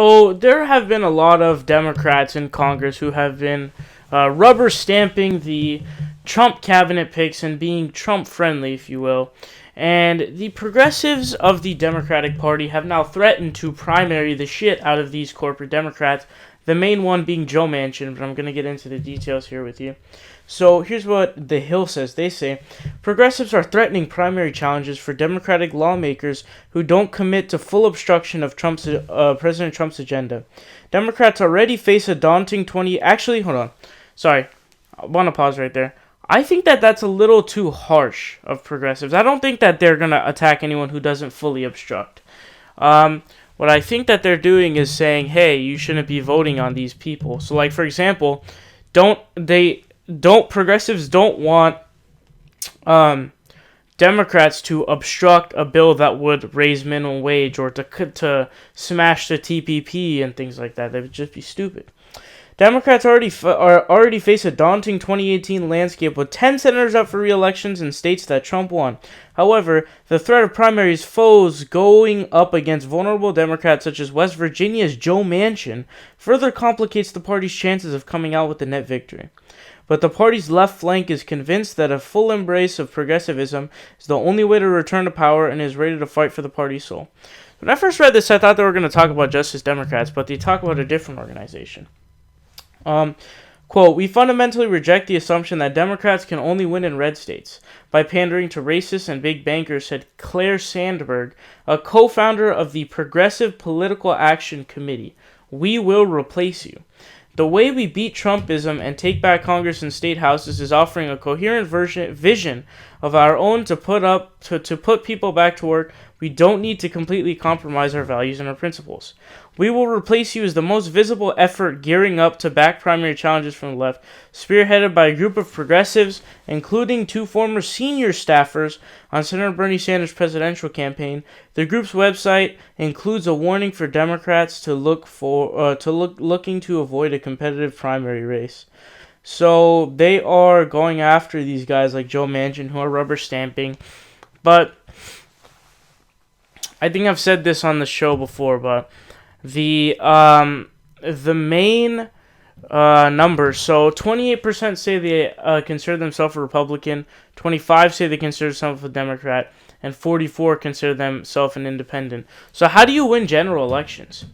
So there have been a lot of Democrats in Congress who have been rubber stamping the Trump cabinet picks and being Trump friendly, if you will. And the progressives of the Democratic Party have now threatened to primary the shit out of these corporate Democrats, the main one being Joe Manchin, but I'm going to get into the details here with you. So here's what The Hill says. They say, progressives are threatening primary challenges for Democratic lawmakers who don't commit to full obstruction of President Trump's agenda. Democrats already face a daunting 20... Actually, hold on. Sorry. I want to pause right there. I think that that's a little too harsh of progressives. I don't think that they're going to attack anyone who doesn't fully obstruct. What I think that they're doing is saying, hey, you shouldn't be voting on these people. So, like, for example, progressives don't want Democrats to obstruct a bill that would raise minimum wage or to smash the TPP and things like that. They would just be stupid. Democrats already face a daunting 2018 landscape with 10 senators up for re-elections in states that Trump won. However, the threat of primaries foes going up against vulnerable Democrats such as West Virginia's Joe Manchin further complicates the party's chances of coming out with a net victory. But the party's left flank is convinced that a full embrace of progressivism is the only way to return to power and is ready to fight for the party's soul. When I first read this, I thought they were going to talk about Justice Democrats, but they talk about a different organization. Quote, we fundamentally reject the assumption that Democrats can only win in red states by pandering to racists and big bankers, said Claire Sandberg, a co-founder of the Progressive Political Action Committee. We will replace you. The way we beat Trumpism and take back Congress and state houses is offering a coherent vision of our own to put people back to work. We don't need to completely compromise our values and our principles. We will replace you as the most visible effort gearing up to back primary challenges from the left, spearheaded by a group of progressives, including 2 former senior staffers on Senator Bernie Sanders' presidential campaign. The group's website includes a warning for Democrats to looking to avoid a competitive primary race. So they are going after these guys like Joe Manchin who are rubber stamping, but I think I've said this on the show before, but the main numbers, so 28% say they consider themselves a Republican, 25% say they consider themselves a Democrat, and 44% consider themselves an independent. So how do you win general elections?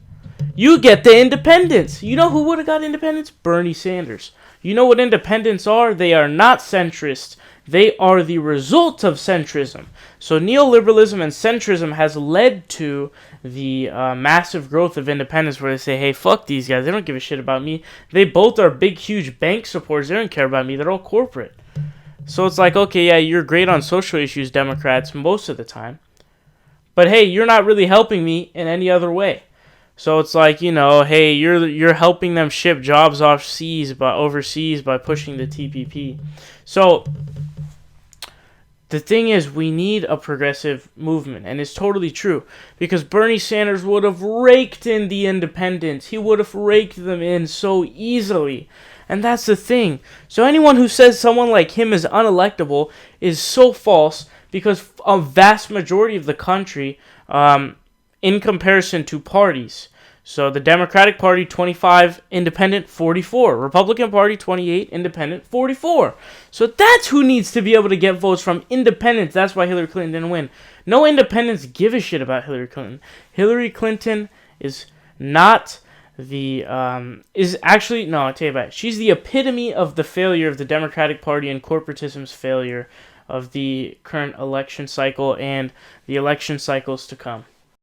You get the independents. You know who would have got independents? Bernie Sanders. You know what independents are? They are not centrist. They are the result of centrism. So neoliberalism and centrism has led to the massive growth of independents where they say, hey, fuck these guys. They don't give a shit about me. They both are big, huge bank supporters. They don't care about me. They're all corporate. So it's like, okay, yeah, you're great on social issues, Democrats, most of the time. But hey, you're not really helping me in any other way. So it's like, you know, hey, you're helping them ship jobs overseas by pushing the TPP. So the thing is, we need a progressive movement, and it's totally true, because Bernie Sanders would have raked in the independents. He would have raked them in so easily, and that's the thing. So anyone who says someone like him is unelectable is so false, because a vast majority of the country, in comparison to parties, so the Democratic Party, 25, Independent, 44. Republican Party, 28, Independent, 44. So that's who needs to be able to get votes from independents. That's why Hillary Clinton didn't win. No independents give a shit about Hillary Clinton. Hillary Clinton is not the, I'll tell you about it. She's the epitome of the failure of the Democratic Party and corporatism's failure of the current election cycle and the election cycles to come.